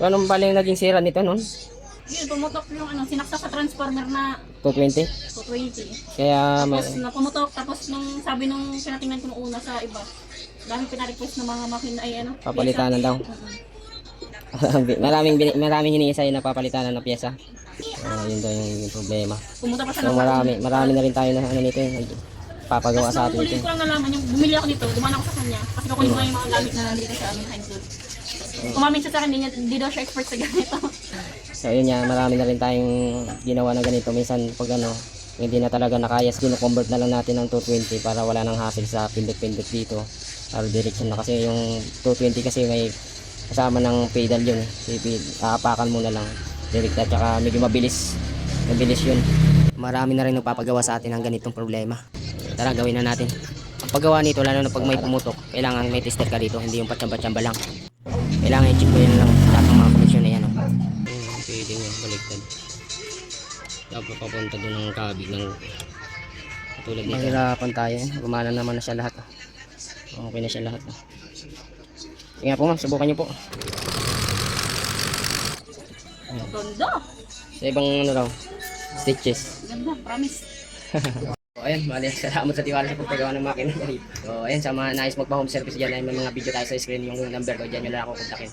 So anong pala yung naging sira nito nun? Yun, pumutok yung ano, sinaksak sa transformer na 220? 220. Kaya may... Tapos na pumutok, tapos nung sabi nung tinatingnan ko nung una sa iba, dahil pina-request ng mga makina ay ano, Papalitanan daw. maraming hinihingi sa'yo na papalitanan na pyesa. Yun daw yung problema. Pumunta pa siya So marami na rin tayo na ano nito yung papagawa Tapos sa atin nung ito. ulit ko lang nalaman, yung bumili ako nito, dumaan ako sa kanya, kasi kukunin ko lang yung mga gamit na nandito sa amin high school. Kumamin siya sa akin, hindi daw siya expert sa ganito. So yun nga, marami na rin tayong ginawa na ganito. Minsan pag ano, hindi na talaga nakayas, convert na lang natin ng 220 para wala nang hassle sa pindot-pindot dito. Para direction na kasi yung 220 kasi may kasama ng pedal yun. Aapakan mo na lang direct at saka medyo mabilis yun. Marami na rin nagpapagawa sa atin ng ganitong problema. Tara, gawin na natin. Ang paggawa nito, lalo na pag may pumutok, kailangan may tester ka dito, hindi yung patsamba-tsamba lang. Kailangan i-check ko yan lang lahat ng mga connection na yan. Pwede nyo baliktad. Dapat papunta doon ng kabig ng katulad nito. Mahirapan tayo. Gumana naman na siya lahat. Okay na siya lahat. Sige nga po ma'am, subukan nyo po. Ganda! Sa ibang ano raw, stitches. Ganda, promise. So ayun, salamat sa tiwala sa pagpagawa ng makina. So ayun, sa mga nais magpa-home service dyan, ay may mga video tayo sa screen, yung number ko dyan, nyo lang ako kontakin.